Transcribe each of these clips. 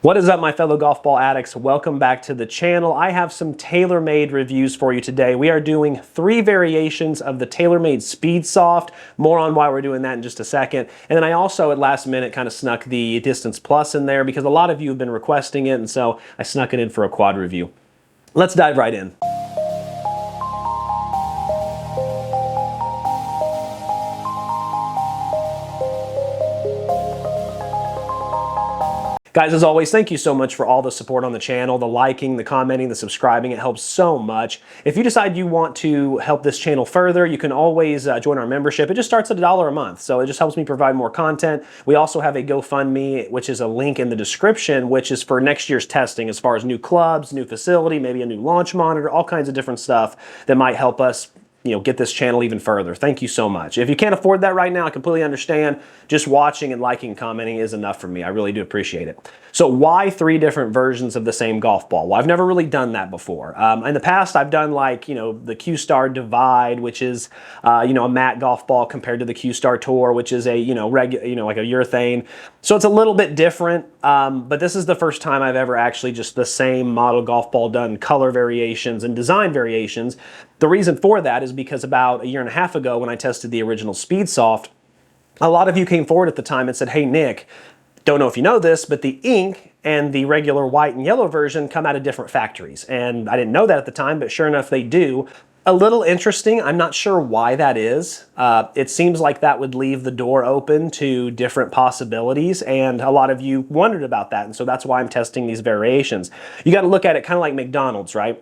What is up, my fellow golf ball addicts? Welcome back to the channel. I have some TaylorMade reviews for you today. We are doing 3 variations of the TaylorMade SpeedSoft. More on why we're doing that in just a second. And then I also, at last minute, kind of snuck the Distance Plus in there because a lot of you have been requesting it, and so I snuck it in for a quad review. Let's dive right in. Guys, as always, thank you so much for all the support on the channel, the liking, the commenting, the subscribing. It helps so much. If you decide you want to help this channel further, you can always join our membership. It just starts at $1 a month, so it just helps me provide more content. We also have a GoFundMe, which is a link in the description, which is for next year's testing as far as new clubs, new facility, maybe a new launch monitor, all kinds of different stuff that might help us get this channel even further. Thank you so much. If you can't afford that right now, I completely understand. Just watching and liking and commenting is enough for me. I really do appreciate it. So why 3 different versions of the same golf ball? Well, I've never really done that before. In the past, I've done the Q-Star Divide, which is a matte golf ball compared to the Q-Star Tour, which is a like a urethane. So it's a little bit different, but this is the first time I've ever actually just the same model golf ball done color variations and design variations. The reason for that is because about 1.5 years ago when I tested the original SpeedSoft, a lot of you came forward at the time and said, "Hey Nick, don't know if you know this, but the ink and the regular white and yellow version come out of different factories." And I didn't know that at the time, but sure enough they do. A little interesting. I'm not sure why that is. It seems like that would leave the door open to different possibilities, and a lot of you wondered about that, and so that's why I'm testing these variations. You got to look at it kind of like McDonald's, right?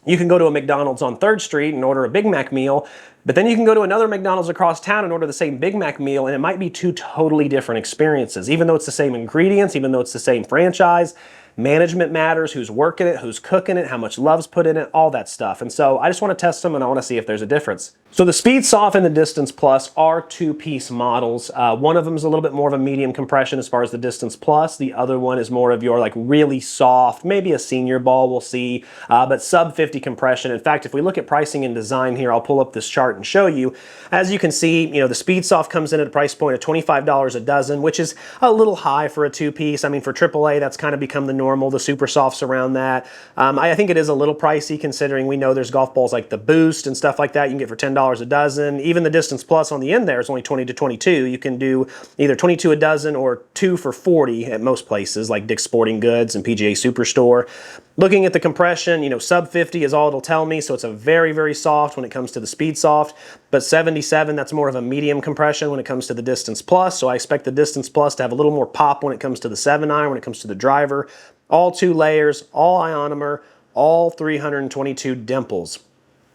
You can go to a McDonald's on 3rd Street and order a Big Mac meal, but then you can go to another McDonald's across town and order the same Big Mac meal, and it might be 2 totally different experiences. Even though it's the same ingredients, even though it's the same franchise, management matters, who's working it, who's cooking it, how much love's put in it, all that stuff. And so I just want to test them and I want to see if there's a difference. So the SpeedSoft and the Distance Plus are 2-piece models. One of them is a little bit more of a medium compression as far as the Distance Plus. The other one is more of your like really soft, maybe a senior ball, we'll see, but sub 50 compression. In fact, if we look at pricing and design here, I'll pull up this chart and show you. As you can see, the SpeedSoft comes in at a price point of $25 a dozen, which is a little high for a 2-piece. I mean, for AAA, that's kind of become the normal, the super softs around that. I think it is a little pricey considering we know there's golf balls like the Boost and stuff like that you can get for $10 a dozen. Even the Distance Plus on the end there is only 20 to 22. You can do either 22 a dozen or 2 for 40 at most places like Dick's Sporting Goods and PGA Superstore. Looking at the compression, sub 50 is all it'll tell me, so it's a very, very soft when it comes to the SpeedSoft, but 77, that's more of a medium compression when it comes to the Distance Plus, so I expect the Distance Plus to have a little more pop when it comes to the 7-iron, when it comes to the driver. All 2 layers, all ionomer, all 322 dimples.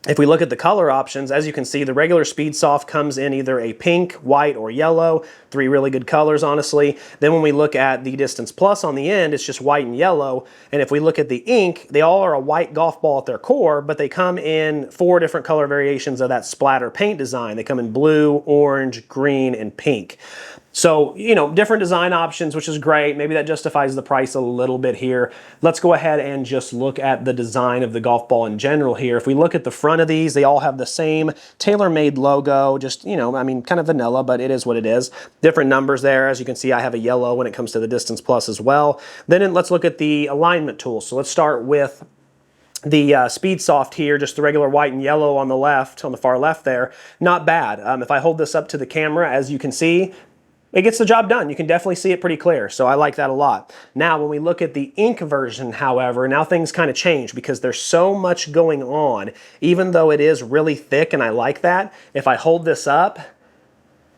If we look at the color options, as you can see, the regular SpeedSoft comes in either a pink, white, or yellow. 3 really good colors, honestly. Then when we look at the Distance Plus on the end, it's just white and yellow. And if we look at the ink, they all are a white golf ball at their core, but they come in 4 different color variations of that splatter paint design. They come in blue, orange, green, and pink. So, different design options, which is great. Maybe that justifies the price a little bit here. Let's go ahead and just look at the design of the golf ball in general here. If we look at the front of these, they all have the same TaylorMade logo, just, kind of vanilla, but it is what it is. Different numbers there. As you can see, I have a yellow when it comes to the Distance Plus as well. Then let's look at the alignment tools. So let's start with the SpeedSoft here, just the regular white and yellow on the left, on the far left there. Not bad. If I hold this up to the camera, as you can see, it gets the job done. You can definitely see it pretty clear, so I like that a lot. Now, when we look at the ink version, however, now things kind of change because there's so much going on. Even though it is really thick and I like that, if I hold this up,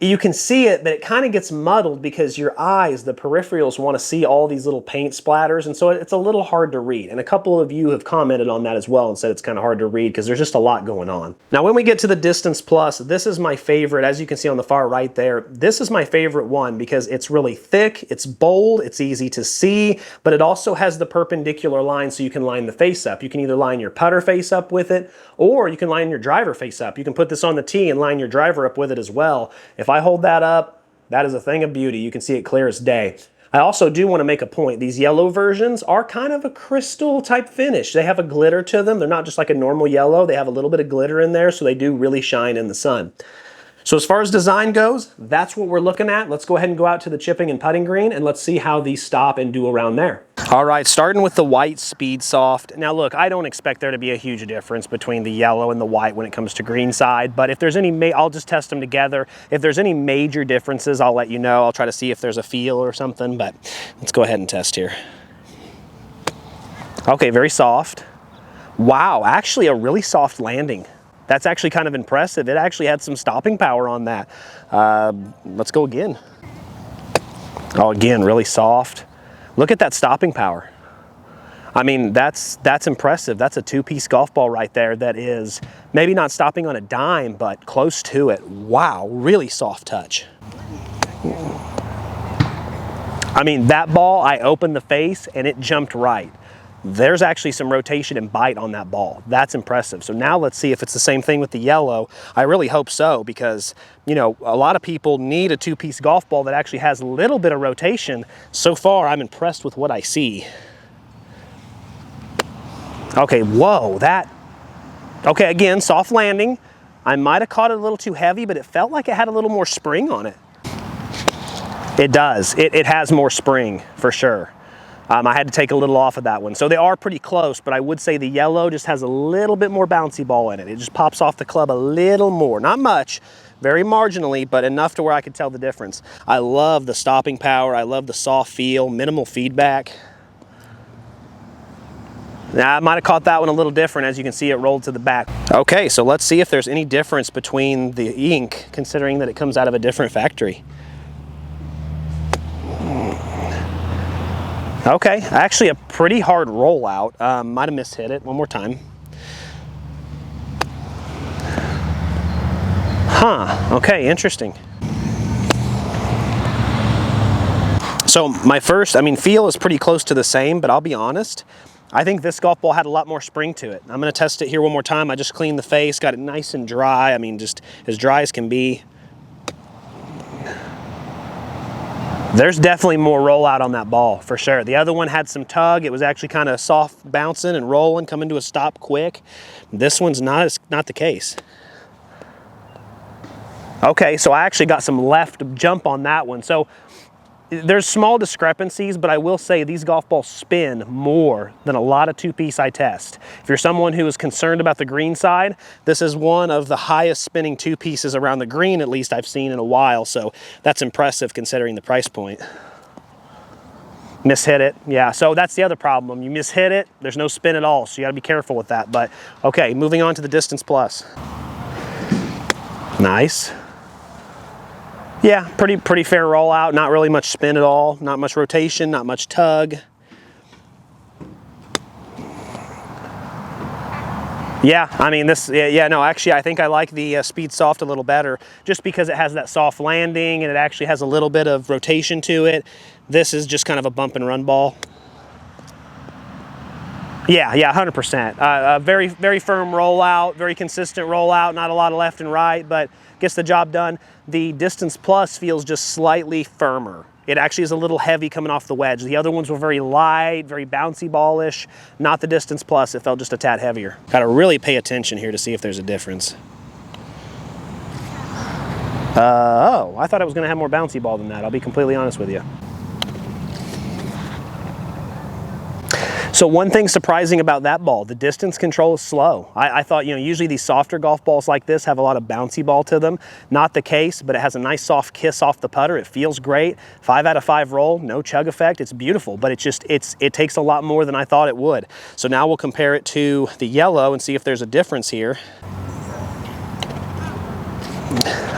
you can see it, but it kind of gets muddled because your eyes, the peripherals, want to see all these little paint splatters, and so it's a little hard to read. And a couple of you have commented on that as well and said it's kind of hard to read because there's just a lot going on. Now, when we get to the Distance Plus, this is my favorite. As you can see on the far right there, this is my favorite one because it's really thick, it's bold, it's easy to see, but it also has the perpendicular line so you can line the face up. You can either line your putter face up with it, or you can line your driver face up. You can put this on the tee and line your driver up with it as well. If I hold that up, that is a thing of beauty. You can see it clear as day. I also do want to make a point. These yellow versions are kind of a crystal type finish. They have a glitter to them. They're not just like a normal yellow. They have a little bit of glitter in there, so they do really shine in the sun. So as far as design goes, that's what we're looking at. Let's go ahead and go out to the chipping and putting green and let's see how these stop and do around there. All right, starting with the white SpeedSoft. Now look, I don't expect there to be a huge difference between the yellow and the white when it comes to green side, but if there's any, I'll just test them together. If there's any major differences, I'll let you know. I'll try to see if there's a feel or something, but let's go ahead and test here. Okay, very soft. Wow, actually a really soft landing. That's actually kind of impressive. It actually had some stopping power on that. Let's go again. Oh, again, really soft. Look at that stopping power. I mean, that's impressive. That's a two-piece golf ball right there that is maybe not stopping on a dime, but close to it. Wow, really soft touch. I mean, that ball, I opened the face and it jumped right. There's actually some rotation and bite on that ball. That's impressive. So now let's see if it's the same thing with the yellow. I really hope so, because, you know, a lot of people need a two-piece golf ball that actually has a little bit of rotation. So far, I'm impressed with what I see. Okay, whoa, okay, again, soft landing. I might have caught it a little too heavy, but it felt like it had a little more spring on it. It does. It has more spring, for sure. I had to take a little off of that one. So they are pretty close, but I would say the yellow just has a little bit more bouncy ball in it. It just pops off the club a little more. Not much, very marginally, but enough to where I could tell the difference. I love the stopping power. I love the soft feel, minimal feedback. Now, I might have caught that one a little different. As you can see, it rolled to the back. Okay, so let's see if there's any difference between the ink, considering that it comes out of a different factory. Okay, actually a pretty hard rollout. Might have mishit it. One more time. Huh, okay, interesting. So my first, feel is pretty close to the same, but I'll be honest, I think this golf ball had a lot more spring to it. I'm gonna test it here one more time. I just cleaned the face, got it nice and dry. Just as dry as can be. There's definitely more rollout on that ball, for sure. The other one had some tug. It was actually kind of soft bouncing and rolling, coming to a stop quick. This one's not the case. Okay, so I actually got some left jump on that one. So there's small discrepancies, but I will say these golf balls spin more than a lot of two-piece I test. If you're someone who is concerned about the green side, this is one of the highest spinning two-pieces around the green, at least I've seen in a while, so that's impressive considering the price point. Mishit it, yeah, so that's the other problem. You mishit it, there's no spin at all, so you gotta be careful with that. But okay, moving on to the Distance Plus. Nice. Yeah, pretty fair rollout, not really much spin at all, not much rotation, not much tug. Yeah, actually I think I like the SpeedSoft a little better, just because it has that soft landing and it actually has a little bit of rotation to it. This is just kind of a bump and run ball. Yeah, 100%. Very firm rollout, very consistent rollout, not a lot of left and right, but gets the job done. The Distance Plus feels just slightly firmer. It actually is a little heavy coming off the wedge. The other ones were very light, very bouncy ballish. Not the Distance Plus, it felt just a tad heavier. Gotta really pay attention here to see if there's a difference. Oh, I thought it was gonna have more bouncy ball than that, I'll be completely honest with you. So one thing surprising about that ball, the distance control is slow. I thought, usually these softer golf balls like this have a lot of bouncy ball to them. Not the case, but it has a nice soft kiss off the putter. It feels great. 5 out of 5 roll, no chug effect. It's beautiful, but it takes a lot more than I thought it would. So now we'll compare it to the yellow and see if there's a difference here.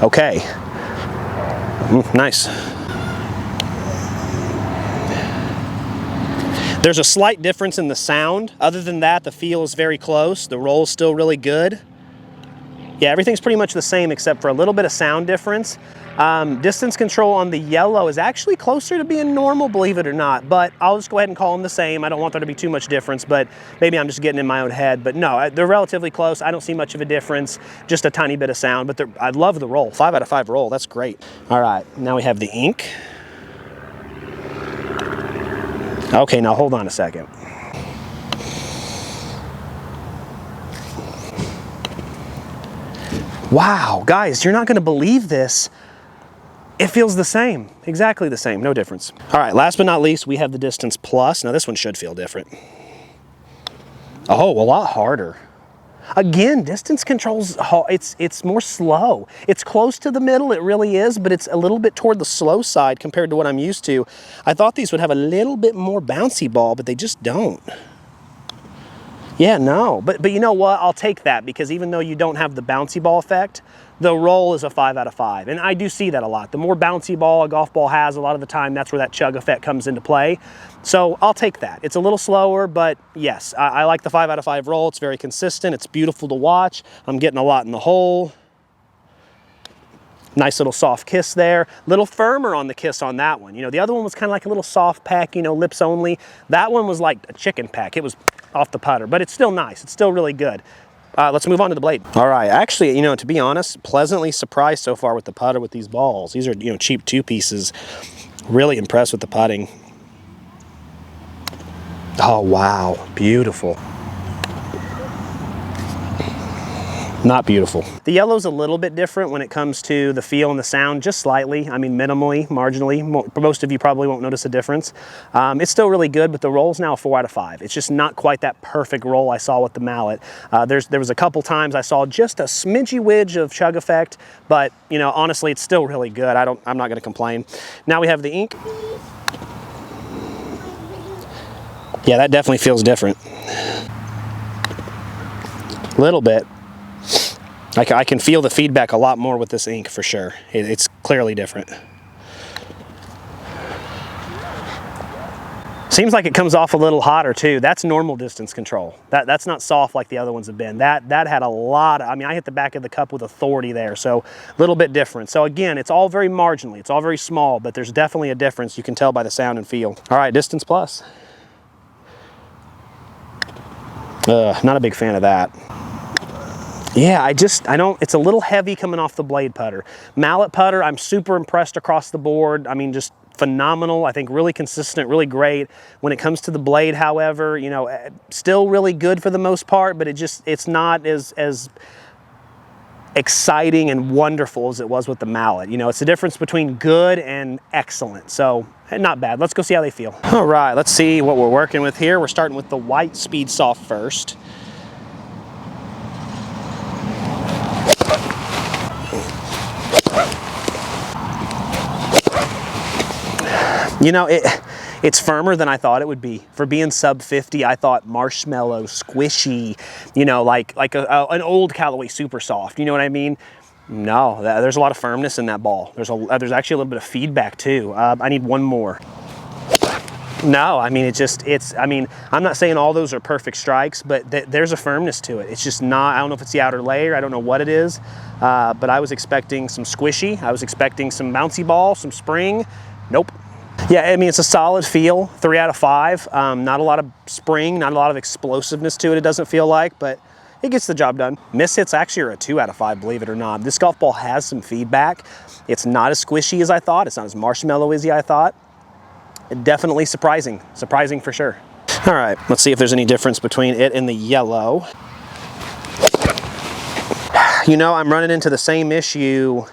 Okay. Nice. There's a slight difference in the sound. Other than that, the feel is very close. The roll is still really good. Yeah, everything's pretty much the same except for a little bit of sound difference. Distance control on the yellow is actually closer to being normal, believe it or not, but I'll just go ahead and call them the same. I don't want there to be too much difference, but maybe I'm just getting in my own head. But no, they're relatively close. I don't see much of a difference, just a tiny bit of sound, but I love the roll. 5 out of 5 roll, that's great. All right, now we have the ink. Okay, now hold on a second. Wow, guys, you're not gonna believe this. It feels the same, exactly the same, no difference. All right, last but not least, we have the Distance Plus. Now this one should feel different. Oh, a lot harder. Again, distance control's, it's more slow. It's close to the middle, it really is, but it's a little bit toward the slow side compared to what I'm used to. I thought these would have a little bit more bouncy ball, but they just don't. Yeah, no, but you know what? I'll take that, because even though you don't have the bouncy ball effect, the roll is a 5 out of 5. And I do see that a lot. The more bouncy ball a golf ball has, a lot of the time, that's where that chug effect comes into play. So I'll take that. It's a little slower, but yes, I like the 5 out of 5 roll. It's very consistent. It's beautiful to watch. I'm getting a lot in the hole. Nice little soft kiss there. Little firmer on the kiss on that one. You know, the other one was kind of like a little soft peck, you know, lips only. That one was like a chicken peck. It was off the putter, but it's still nice. It's still really good. Let's move on to the blade. All right, actually, you know, to be honest, pleasantly surprised so far with the putter with these balls. These are, you know, cheap 2-pieces. Really impressed with the putting. Oh, wow, beautiful. Not beautiful. The yellow's a little bit different when it comes to the feel and the sound, just slightly. I mean, minimally, marginally. Most of you probably won't notice a difference. It's still really good, but the roll's now a 4 out of 5. It's just not quite that perfect roll I saw with the mallet. There was a couple times I saw just a smidgy widge of chug effect, but you know, honestly, it's still really good. I'm not gonna complain. Now we have the ink. Yeah, that definitely feels different. A little bit. I can feel the feedback a lot more with this ink for sure. It's clearly different. Seems like it comes off a little hotter too. That's normal distance control. That's not soft like the other ones have been. That had a lot of, I mean, I hit the back of the cup with authority there, so a little bit different. So again, it's all very marginally, it's all very small, but there's definitely a difference. You can tell by the sound and feel. All right, Distance Plus. Not a big fan of that. Yeah, I don't, it's a little heavy coming off the blade putter. Mallet putter, I'm super impressed across the board. I mean, just phenomenal. I think really consistent, really great. When it comes to the blade, however, you know, still really good for the most part, but it's not as exciting and wonderful as it was with the mallet. You know, it's the difference between good and excellent. So not bad. Let's go see how they feel. All right, let's see what we're working with here. We're starting with the white SpeedSoft first. You know, it's firmer than I thought it would be. For being sub 50, I thought marshmallow, squishy, you know, like an old Callaway Super Soft, you know what I mean? No, there's a lot of firmness in that ball. There's actually a little bit of feedback too. I need one more. No, I mean, I mean, I'm not saying all those are perfect strikes, but there's a firmness to it. It's just not, I don't know if it's the outer layer, I don't know what it is, but I was expecting some squishy, I was expecting some bouncy ball, some spring. Nope. Yeah, I mean, it's a solid feel, 3 out of 5. Not a lot of spring, not a lot of explosiveness to it, it doesn't feel like, but it gets the job done. Miss hits actually are a 2 out of 5, believe it or not. This golf ball has some feedback. It's not as squishy as I thought. It's not as marshmallowy as I thought. Definitely surprising for sure. All right, let's see if there's any difference between it and the yellow. You know, I'm running into the same issue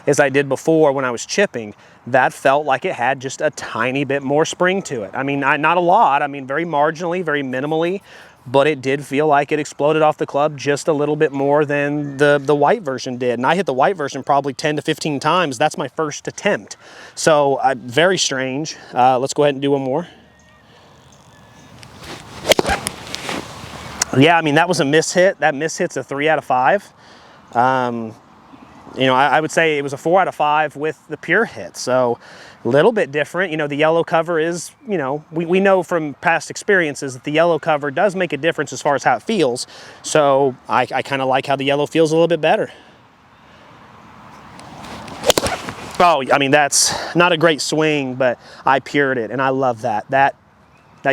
as I did before when I was chipping. That felt like it had just a tiny bit more spring to it. I mean, not a lot, I mean, very marginally, very minimally, but it did feel like it exploded off the club just a little bit more than the white version did. And I hit the white version probably 10 to 15 times. That's my first attempt. So very strange. Let's go ahead and do one more. Yeah, I mean, that was a miss hit. That miss hit's a 3 out of 5. You know, I would say it was a 4 out of 5 with the pure hit. So a little bit different. You know, the yellow cover is, you know, we know from past experiences that the yellow cover does make a difference as far as how it feels. So I kind of like how the yellow feels a little bit better. Oh, I mean, that's not a great swing, but I pured it and I love that. That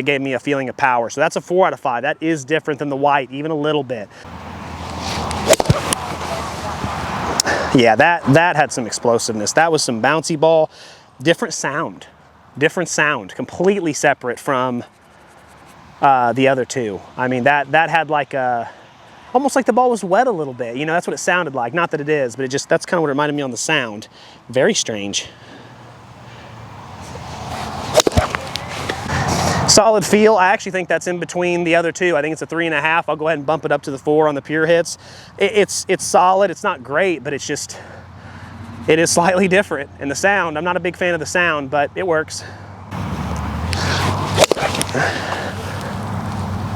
gave me a feeling of power. So that's a 4 out of 5. That is different than the white, even a little bit. Yeah, that had some explosiveness. That was some bouncy ball, different sound, completely separate from the other two. I mean, that had like a almost like the ball was wet a little bit. You know, that's what it sounded like. Not that it is, but that's kind of what it reminded me on the sound. Very strange. Solid feel. I actually think that's in between the other two. I think it's a 3.5. I'll go ahead and bump it up to the 4 on the pure hits. It's solid. It's not great, but it is slightly different. And the sound, I'm not a big fan of the sound, but it works.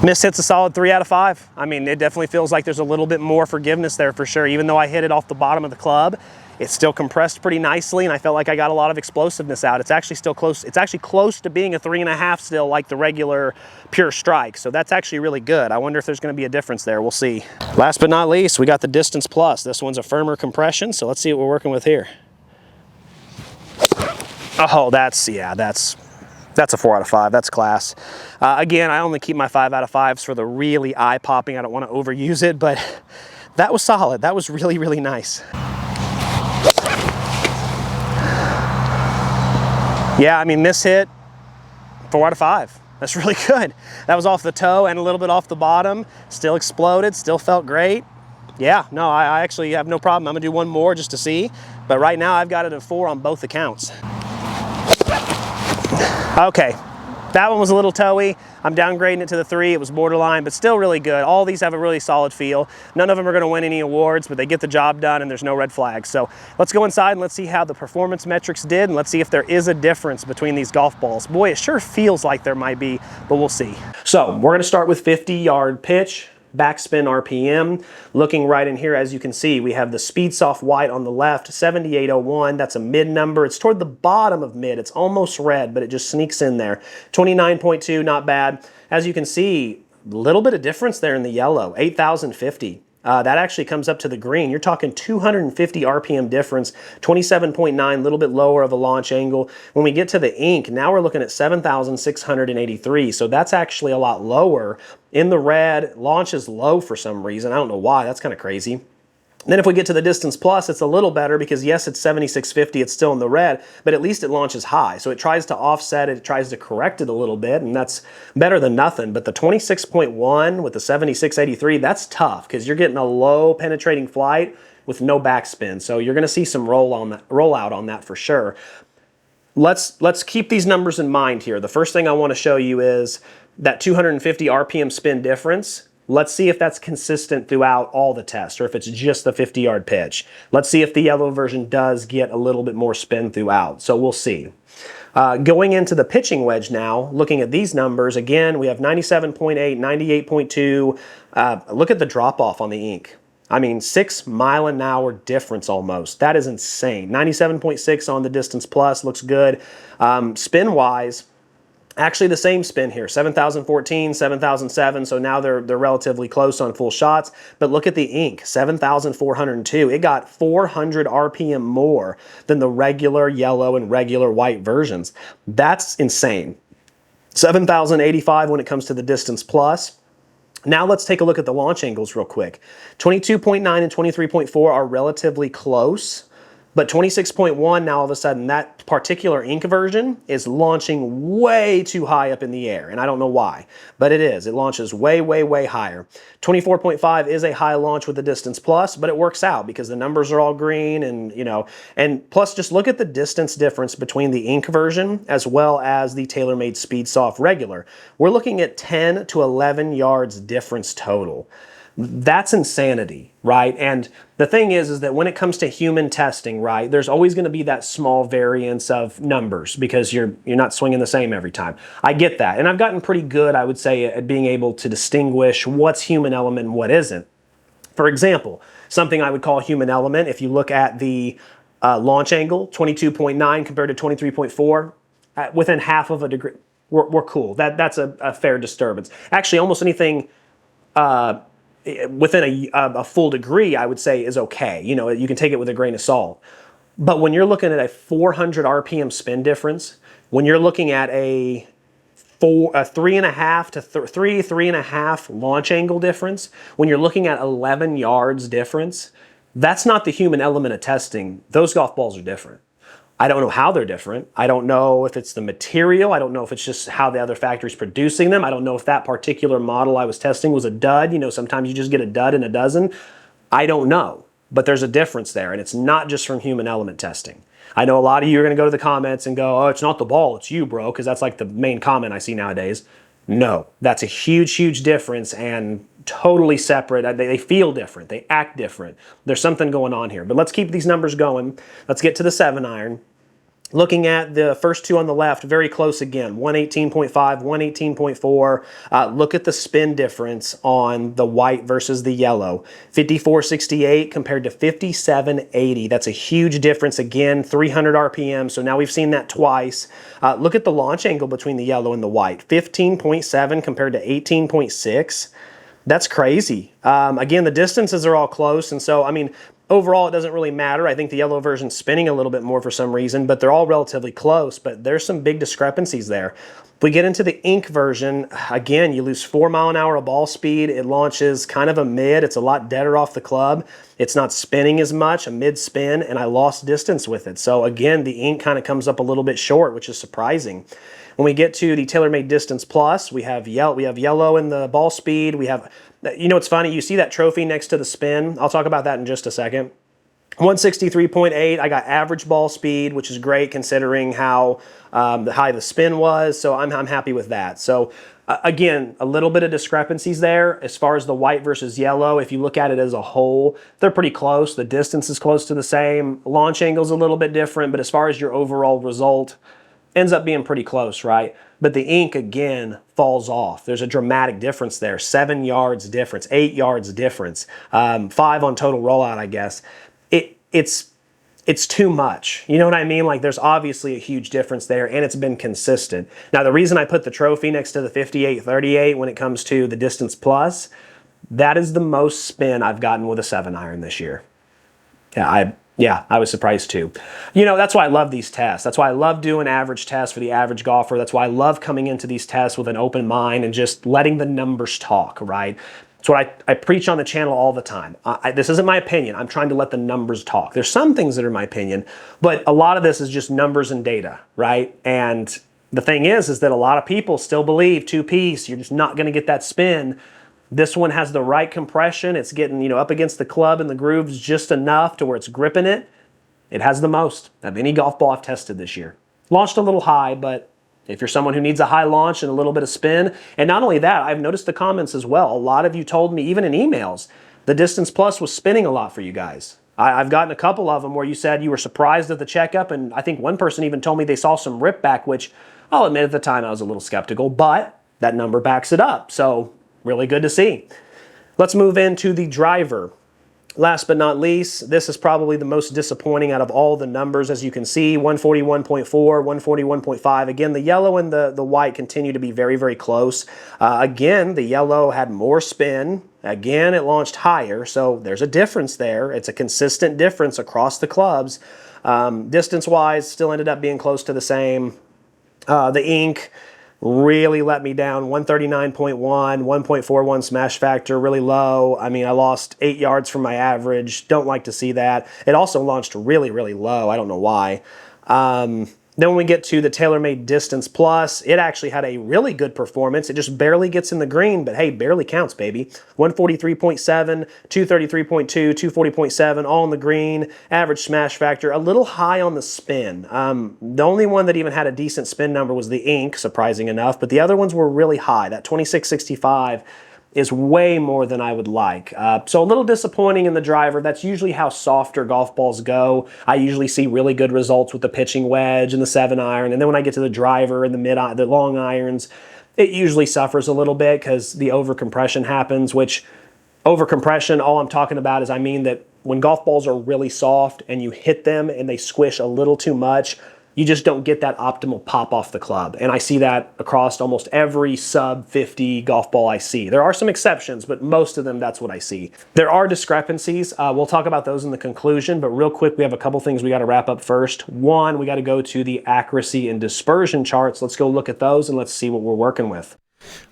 Miss hit's a solid 3 out of 5. I mean, it definitely feels like there's a little bit more forgiveness there for sure. Even though I hit it off the bottom of the club, it's still compressed pretty nicely, and I felt like I got a lot of explosiveness out. It's actually still close. It's actually close to being a 3.5 still, like the regular pure strike. So that's actually really good. I wonder if there's going to be a difference there. We'll see. Last but not least, we got the Distance Plus. This one's a firmer compression, so let's see what we're working with here. Oh, that's a 4 out of 5. That's class. Again, I only keep my 5 out of 5s for the really eye-popping. I don't want to overuse it, but that was solid. That was really, really nice. Yeah, I mean, this hit, 4 out of 5. That's really good. That was off the toe and a little bit off the bottom. Still exploded, still felt great. Yeah, no, I actually have no problem. I'm gonna do one more just to see. But right now I've got it at 4 on both accounts. Okay, that one was a little toey. I'm downgrading it to the 3. It was borderline, but still really good. All these have a really solid feel. None of them are gonna win any awards, but they get the job done and there's no red flags. So let's go inside and let's see how the performance metrics did, and let's see if there is a difference between these golf balls. Boy, it sure feels like there might be, but we'll see. So we're gonna start with 50-yard pitch. Backspin RPM. Looking right in here, as you can see, we have the SpeedSoft white on the left, 7801. That's a mid number. It's toward the bottom of mid. It's almost red, but it just sneaks in there. 29.2, not bad. As you can see, a little bit of difference there in the yellow, 8,050. That actually comes up to the green. You're talking 250 RPM difference, 27.9, a little bit lower of a launch angle. When we get to the ink, now we're looking at 7,683. So that's actually a lot lower. In the red, launch is low for some reason. I don't know why. That's kind of crazy. Then if we get to the Distance Plus, it's a little better because yes, it's 7650, it's still in the red, but at least it launches high. So it tries to offset it, it tries to correct it a little bit, and that's better than nothing. But the 26.1 with the 7683, that's tough because you're getting a low penetrating flight with no backspin. So you're gonna see some rollout on that for sure. Let's keep these numbers in mind here. The first thing I wanna show you is that 250 RPM spin difference. Let's see if that's consistent throughout all the tests, or if it's just the 50-yard pitch. Let's see if the yellow version does get a little bit more spin throughout. So we'll see. Going into the pitching wedge now, looking at these numbers, again, we have 97.8, 98.2. Look at the drop-off on the ink. I mean, 6 mile-an-hour difference almost. That is insane. 97.6 on the Distance Plus, looks good. Spin-wise, actually the same spin here, 7,014, 7,007, so now they're relatively close on full shots. But look at the ink, 7,402. It got 400 RPM more than the regular yellow and regular white versions. That's insane. 7,085 when it comes to the Distance Plus. Now let's take a look at the launch angles real quick. 22.9 and 23.4 are relatively close. But 26.1, now all of a sudden, that particular ink version is launching way too high up in the air. And I don't know why, but it is. It launches way, way, way higher. 24.5 is a high launch with the Distance Plus, but it works out because the numbers are all green and, you know, and plus just look at the distance difference between the ink version as well as the TaylorMade SpeedSoft regular. We're looking at 10 to 11 yards difference total. That's insanity, right? And the thing is that when it comes to human testing, right, there's always going to be that small variance of numbers because you're not swinging the same every time. I get that. And I've gotten pretty good, I would say, at being able to distinguish what's human element and what isn't. For example, something I would call human element, if you look at the launch angle, 22.9 compared to 23.4, within half of a degree, we're cool. That's a fair disturbance. Actually, almost anything within a full degree, I would say, is okay. You know, you can take it with a grain of salt. But when you're looking at a 400 RPM spin difference, when you're looking at a 3.5 to 3.5 launch angle difference, when you're looking at 11 yards difference, that's not the human element of testing. Those golf balls are different. I don't know how they're different. I don't know if it's the material. I don't know if it's just how the other factory's producing them. I don't know if that particular model I was testing was a dud. You know, sometimes you just get a dud in a dozen. I don't know, but there's a difference there, and it's not just from human element testing. I know a lot of you are going to go to the comments and go, oh, it's not the ball, it's you, bro, because that's like the main comment I see nowadays. No, that's a huge, huge difference and totally separate. They feel different. They act different. There's something going on here. But let's keep these numbers going. Let's get to the 7-iron. Looking at the first two on the left, very close again, 118.5, 118.4. Look at the spin difference on the white versus the yellow. 54.68 compared to 57.80. That's a huge difference again, 300 RPM. So now we've seen that twice. Look at the launch angle between the yellow and the white. 15.7 compared to 18.6. That's crazy. Again, the distances are all close, and so, I mean, overall, it doesn't really matter. I think the yellow version's spinning a little bit more for some reason, but they're all relatively close, but there's some big discrepancies there. If we get into the ink version, again, you lose 4 mile an hour of ball speed. It launches kind of a mid. It's a lot deader off the club. It's not spinning as much, a mid spin, and I lost distance with it. So again, the ink kind of comes up a little bit short, which is surprising. When we get to the TaylorMade Distance Plus, we have yellow in the ball speed. We have, you know, it's funny, you see that trophy next to the spin. I'll talk about that in just a second. 163.8, I got average ball speed, which is great considering how high the spin was, so I'm happy with that. So again, a little bit of discrepancies there as far as the white versus yellow. If you look at it as a whole, they're pretty close. The distance is close to the same. Launch angle's a little bit different, but as far as your overall result, ends up being pretty close, right? But the ink, again, falls off. There's a dramatic difference there. 7 yards difference, 8 yards difference, 5 on total rollout, I guess. It's too much. You know what I mean? Like, there's obviously a huge difference there, and it's been consistent. Now, the reason I put the trophy next to the 58.38 when it comes to the Distance Plus, that is the most spin I've gotten with a 7-iron this year. Yeah, I was surprised too. You know, that's why I love these tests. That's why I love doing average tests for the average golfer. That's why I love coming into these tests with an open mind and just letting the numbers talk, right? That's what I preach on the channel all the time. This isn't my opinion. I'm trying to let the numbers talk. There's some things that are my opinion, but a lot of this is just numbers and data, right? And the thing is that a lot of people still believe two-piece, you're just not going to get that spin. This one has the right compression. It's getting, you know, up against the club and the grooves just enough to where it's gripping it. It has the most of any golf ball I've tested this year. Launched a little high, but if you're someone who needs a high launch and a little bit of spin, and not only that, I've noticed the comments as well. A lot of you told me, even in emails, the Distance Plus was spinning a lot for you guys. I've gotten a couple of them where you said you were surprised at the checkup, and I think one person even told me they saw some rip back, which I'll admit at the time I was a little skeptical, but that number backs it up. So really good to see. Let's move into the driver. Last but not least, this is probably the most disappointing out of all the numbers. As you can see, 141.4, 141.5. Again, the yellow and the white continue to be very, very close. Again, the yellow had more spin. Again, it launched higher, so there's a difference there. It's a consistent difference across the clubs. Distance-wise, still ended up being close to the same. The ink really let me down. 139.1, 1.41 smash factor, really low. I mean, I lost 8 yards from my average. Don't like to see that. It also launched really, really low. I don't know why. Then when we get to the TaylorMade Distance Plus, it actually had a really good performance. It just barely gets in the green, but hey, barely counts, baby. 143.7, 233.2, 240.7, all in the green. Average smash factor, a little high on the spin. The only one that even had a decent spin number was the ink, surprising enough, but the other ones were really high. That 2665 is way more than I would like. So a little disappointing in the driver. That's usually how softer golf balls go. I usually see really good results with the pitching wedge and the 7-iron, and then when I get to the driver and the long irons, it usually suffers a little bit because the overcompression happens, which overcompression, all I'm talking about is I mean that when golf balls are really soft and you hit them and they squish a little too much, you just don't get that optimal pop off the club. And I see that across almost every sub 50 golf ball I see. There are some exceptions, but most of them, that's what I see. There are discrepancies. We'll talk about those in the conclusion, but real quick, we have a couple things we gotta wrap up first. One, we gotta go to the accuracy and dispersion charts. Let's go look at those and let's see what we're working with.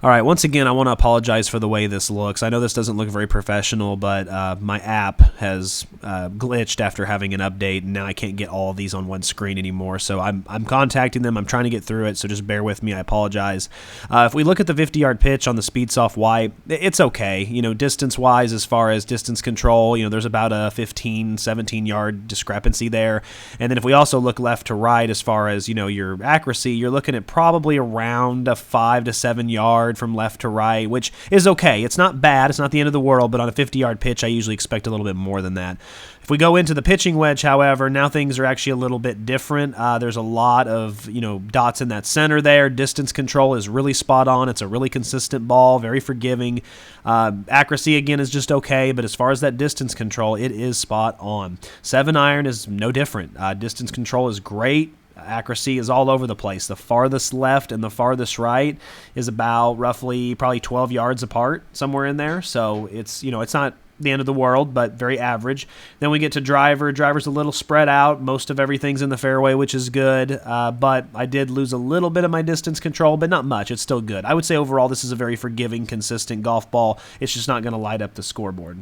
All right, once again, I want to apologize for the way this looks. I know this doesn't look very professional, but my app has glitched after having an update, and now I can't get all of these on one screen anymore. So I'm contacting them. I'm trying to get through it, so just bear with me. I apologize. If we look at the 50-yard pitch on the SpeedSoft Y, it's okay. You know, distance-wise, as far as distance control, you know, there's about a 15, 17-yard discrepancy there. And then if we also look left to right, as far as, you know, your accuracy, you're looking at probably around a 5 to 7 yard from left to right, which is okay. It's not bad. It's not the end of the world, but on a 50-yard pitch, I usually expect a little bit more than that. If we go into the pitching wedge, however, now things are actually a little bit different. There's a lot of, you know, dots in that center there. Distance control is really spot on. It's a really consistent ball, very forgiving. Accuracy, again, is just okay, but as far as that distance control, it is spot on. 7-iron is no different. Distance control is great. Accuracy is all over the place. The farthest left and the farthest right is about roughly probably 12 yards apart, somewhere in there. So it's, you know, it's not the end of the world, but very average. Then we get to driver. Driver's a little spread out. Most of everything's in the fairway, which is good. But I did lose a little bit of my distance control, but not much. It's still good. I would say overall this is a very forgiving, consistent golf ball. It's just not going to light up the scoreboard.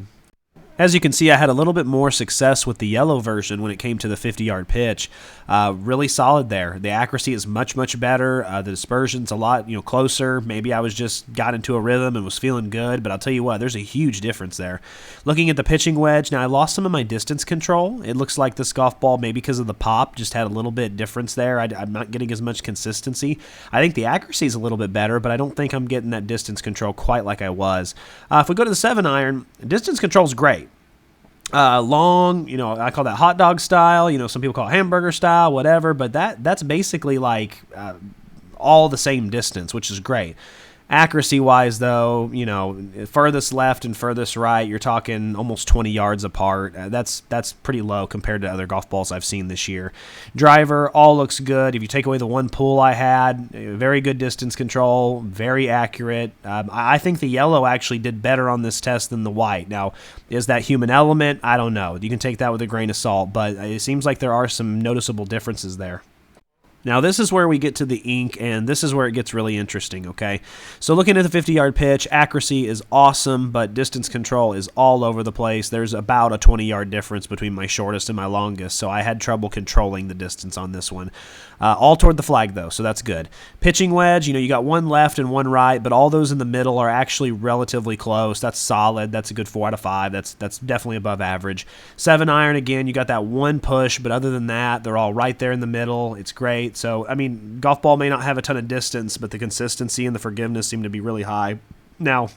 As you can see, I had a little bit more success with the yellow version when it came to the 50-yard pitch. Really solid there. The accuracy is much, much better. The dispersion's a lot, you know, closer. Maybe I was just got into a rhythm and was feeling good, but I'll tell you what, there's a huge difference there. Looking at the pitching wedge, now I lost some of my distance control. It looks like this golf ball, maybe because of the pop, just had a little bit difference there. I'm not getting as much consistency. I think the accuracy is a little bit better, but I don't think I'm getting that distance control quite like I was. If we go to the 7-iron, distance control is great. Long, you know, I call that hot dog style, you know, some people call it hamburger style, whatever, but that's basically like all the same distance, which is great. Accuracy wise, though, you know, furthest left and furthest right, you're talking almost 20 yards apart. That's pretty low compared to other golf balls I've seen this year. Driver, all looks good. If you take away the one pull I had, very good distance control, very accurate. I think the yellow actually did better on this test than the white. Now, is that human element? I don't know. You can take that with a grain of salt, but it seems like there are some noticeable differences there. Now, this is where we get to the ink, and this is where it gets really interesting, okay? So looking at the 50-yard pitch, accuracy is awesome, but distance control is all over the place. There's about a 20-yard difference between my shortest and my longest, so I had trouble controlling the distance on this one. All toward the flag, though, so that's good. Pitching wedge, you know, you got one left and one right, but all those in the middle are actually relatively close. That's solid. That's a good 4 out of 5. That's definitely above average. 7-iron, again, you got that one push, but other than that, they're all right there in the middle. It's great. So, I mean, golf ball may not have a ton of distance, but the consistency and the forgiveness seem to be really high. Now,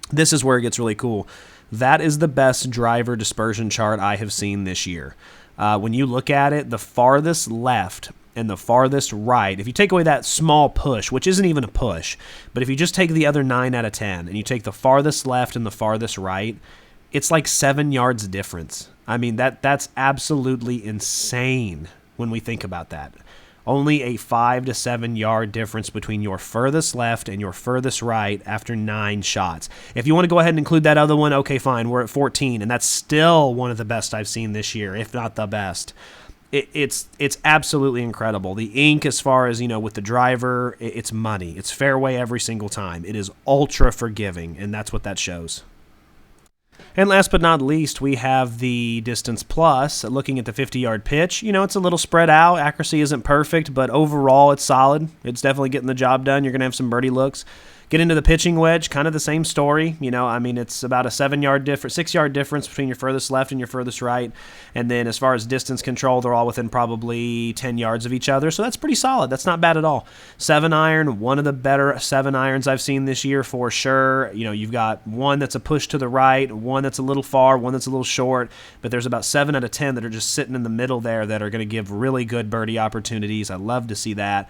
this is where it gets really cool. That is the best driver dispersion chart I have seen this year. When you look at it, the farthest left and the farthest right, if you take away that small push, which isn't even a push, but if you just take the other 9 out of 10 and you take the farthest left and the farthest right, it's like 7 yards difference. I mean, that's absolutely insane when we think about that. Only a 5 to 7 yard difference between your furthest left and your furthest right after 9 shots. If you want to go ahead and include that other one, okay, fine, we're at 14, and that's still one of the best I've seen this year, if not the best. It's absolutely incredible. The ink, as far as, you know, with the driver, it's money. It's fairway every single time. It is ultra forgiving, and that's what that shows. And last but not least, we have the Distance Plus. Looking at the 50-yard pitch, you know, it's a little spread out. Accuracy isn't perfect, but overall it's solid. It's definitely getting the job done. You're going to have some birdie looks. Get into the pitching wedge, kind of the same story. You know, I mean, it's about a 6-yard difference between your furthest left and your furthest right. And then as far as distance control, they're all within probably 10 yards of each other. So that's pretty solid. That's not bad at all. 7-iron, one of the better 7-irons I've seen this year for sure. You know, you've got one that's a push to the right, one that's a little far, one that's a little short. But there's about 7 out of 10 that are just sitting in the middle there that are going to give really good birdie opportunities. I love to see that.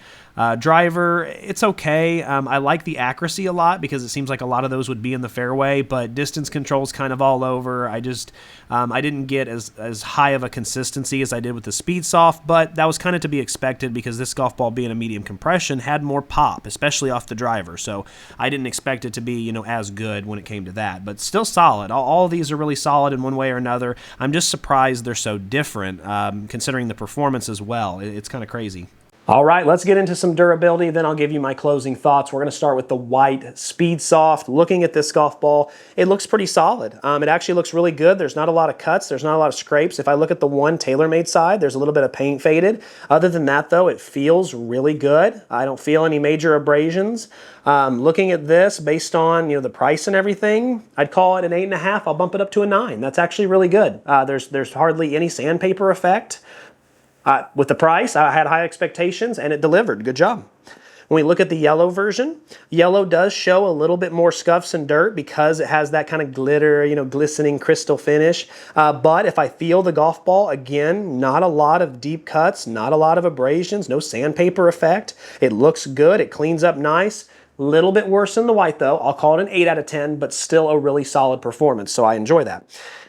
Driver, it's okay. I like the accuracy a lot because it seems like a lot of those would be in the fairway, but distance control is kind of all over. I didn't get as high of a consistency as I did with the SpeedSoft, but that was kind of to be expected because this golf ball being a medium compression had more pop, especially off the driver. So I didn't expect it to be, you know, as good when it came to that, but still solid. All of these are really solid in one way or another. I'm just surprised they're so different, considering the performance as well. It's kind of crazy. All right, let's get into some durability, then I'll give you my closing thoughts. We're going to start with the white SpeedSoft. Looking at this golf ball, it looks pretty solid. It actually looks really good. There's not a lot of cuts. There's not a lot of scrapes. If I look at the one TaylorMade side, there's a little bit of paint faded. Other than that, though, it feels really good. I don't feel any major abrasions. Looking at this, based on the price and everything, I'd call it an 8.5. I'll bump it up to a 9. That's actually really good. There's hardly any sandpaper effect. With the price, I had high expectations and it delivered. Good job. When we look at the yellow version, yellow does show a little bit more scuffs and dirt because it has that kind of glitter, glistening crystal finish. But if I feel the golf ball, again, not a lot of deep cuts, not a lot of abrasions, no sandpaper effect. It looks good. It cleans up nice. Little bit worse than the white though. I'll call it an 8 out of 10, but still a really solid performance. So I enjoy that.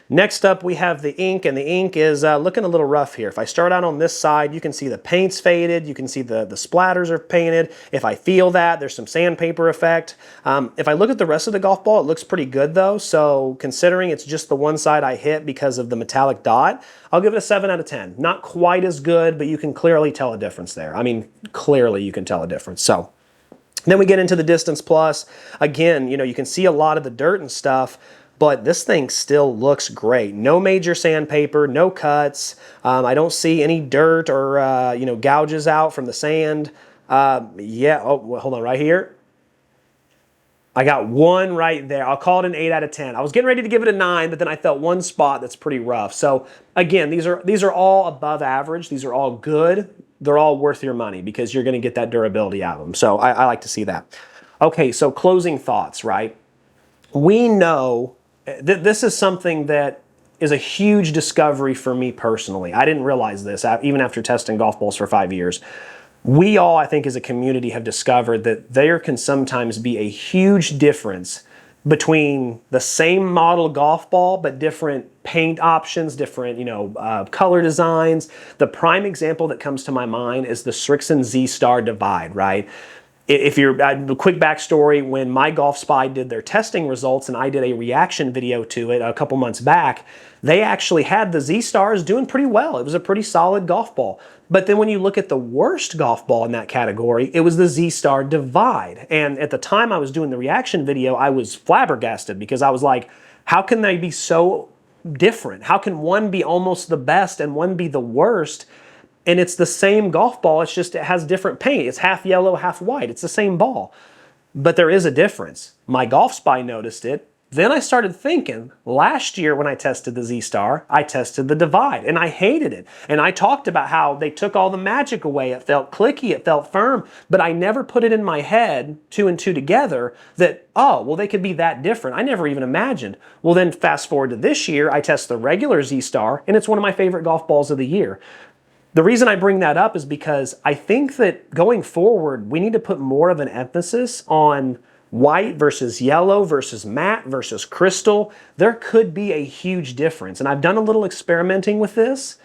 Next up, we have the ink, and the ink is looking a little rough here. If I start out on this side, you can see the paint's faded. You can see the splatters are painted. If I feel that, there's some sandpaper effect. If I look at the rest of the golf ball, it looks pretty good though. So considering it's just the one side I hit because of the metallic dot, I'll give it a 7 out of 10. Not quite as good, but you can clearly tell a difference there. I mean, clearly you can tell a difference. So then we get into the Distance Plus. Again, you can see a lot of the dirt and stuff, but this thing still looks great. No major sandpaper, no cuts. I don't see any dirt or, gouges out from the sand. Yeah, oh, well, hold on, right here. I got one right there. I'll call it an 8 out of 10. I was getting ready to give it a 9, but then I felt one spot that's pretty rough. So again, these are all above average. These are all good. They're all worth your money because you're going to get that durability out of them. So I like to see that. Okay, so closing thoughts, right? We know this is something that is a huge discovery for me personally. I didn't realize this even after testing golf balls for 5 years. We all, I think, as a community have discovered that there can sometimes be a huge difference between the same model golf ball, but different paint options, different, color designs. The prime example that comes to my mind is the Srixon Z-Star Divide, right? If you're, a quick backstory, when My Golf Spy did their testing results and I did a reaction video to it a couple months back, they actually had the Z-Stars doing pretty well. It was a pretty solid golf ball. But then when you look at the worst golf ball in that category, it was the Z-Star Divide. And at the time I was doing the reaction video, I was flabbergasted because I was like, how can they be so different? How can one be almost the best and one be the worst? And it's the same golf ball, it's just it has different paint. It's half yellow, half white. It's the same ball. But there is a difference. My Golf Spy noticed it. Then I started thinking, last year when I tested the Z-Star, I tested the Divide, and I hated it. And I talked about how they took all the magic away. It felt clicky, it felt firm, but I never put it in my head, 2 and 2 together, that, oh, well, they could be that different. I never even imagined. Well, then fast forward to this year, I test the regular Z-Star, and it's one of my favorite golf balls of the year. The reason I bring that up is because I think that going forward, we need to put more of an emphasis on white versus yellow versus matte versus crystal. There could be a huge difference. And I've done a little experimenting with this,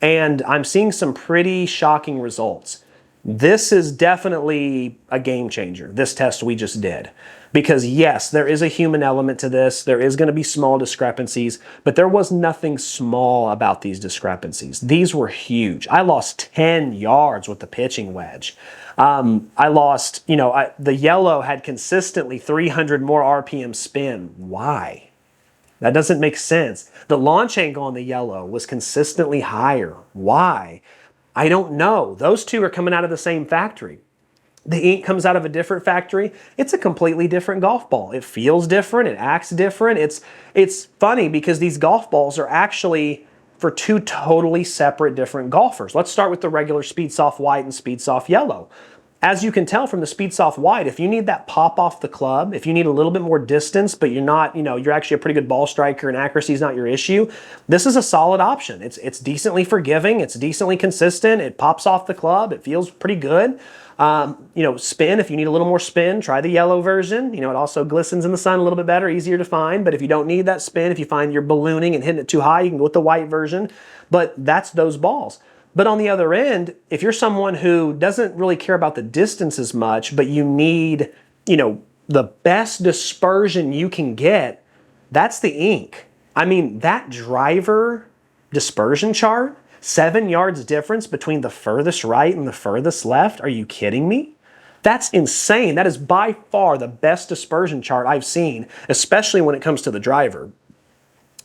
and I'm seeing some pretty shocking results. This is definitely a game changer, this test we just did. Because yes, there is a human element to this. There is going to be small discrepancies, but there was nothing small about these discrepancies. These were huge. I lost 10 yards with the pitching wedge. I lost, the yellow had consistently 300 more RPM spin. Why? That doesn't make sense. The launch angle on the yellow was consistently higher. Why? I don't know. Those two are coming out of the same factory. The ink comes out of a different factory. It's a completely different golf ball. It feels different. It acts different. It's funny because these golf balls are actually for two totally separate different golfers. Let's start with the regular SpeedSoft White and SpeedSoft Yellow. As you can tell from the SpeedSoft White, if you need that pop off the club, if you need a little bit more distance, but you're not, you're actually a pretty good ball striker and accuracy is not your issue, this is a solid option. It's decently forgiving. It's decently consistent. It pops off the club. It feels pretty good. Spin, if you need a little more spin, try the yellow version. It also glistens in the sun a little bit better, easier to find. But if you don't need that spin, if you find you're ballooning and hitting it too high, you can go with the white version. But that's those balls. But on the other end, if you're someone who doesn't really care about the distance as much, but you need, the best dispersion you can get, that's the ink. I mean, that driver dispersion chart, 7 yards difference between the furthest right and the furthest left? Are you kidding me? That's insane. That is by far the best dispersion chart I've seen, especially when it comes to the driver.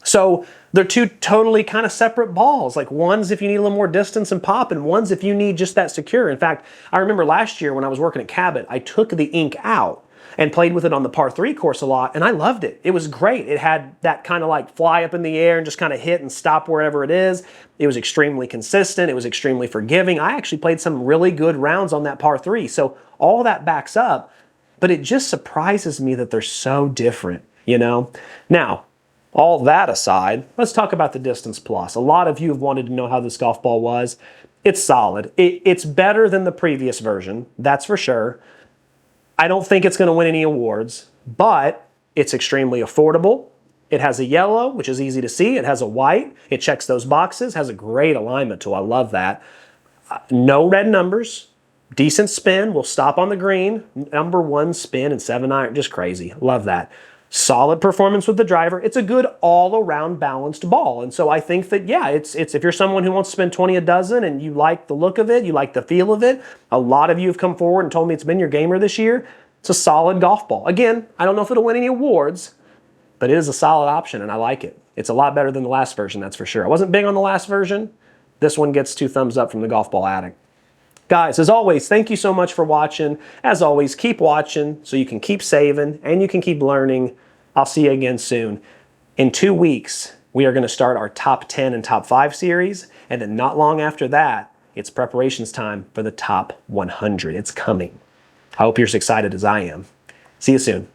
So they're two totally kind of separate balls. Like one's if you need a little more distance and pop, and one's if you need just that secure. In fact, I remember last year when I was working at Cabot, I took the ink out and played with it on the par 3 course a lot, and I loved it. It was great. It had that kind of like fly up in the air and just kind of hit and stop wherever it is. It was extremely consistent. It was extremely forgiving. I actually played some really good rounds on that par 3. So all that backs up, but it just surprises me that they're so different, you know? Now, all that aside, let's talk about the Distance Plus. A lot of you have wanted to know how this golf ball was. It's solid. It's better than the previous version, that's for sure. I don't think it's going to win any awards, but it's extremely affordable. It has a yellow, which is easy to see. It has a white. It checks those boxes, has a great alignment too. I love that. No red numbers. Decent spin. Will stop on the green. Number 1 spin and 7-iron. Just crazy. Love that. Solid performance with the driver. It's a good all-around balanced ball. And so I think that, yeah, it's if you're someone who wants to spend 20 a dozen and you like the look of it, you like the feel of it, a lot of you have come forward and told me it's been your gamer this year. It's a solid golf ball. Again, I don't know if it'll win any awards, but it is a solid option and I like it. It's a lot better than the last version, that's for sure. I wasn't big on the last version. This one gets 2 thumbs up from the Golf Ball Addict. Guys, as always, thank you so much for watching. As always, keep watching so you can keep saving and you can keep learning. I'll see you again soon. In 2 weeks, we are going to start our top 10 and top 5 series. And then not long after that, it's preparations time for the top 100. It's coming. I hope you're as excited as I am. See you soon.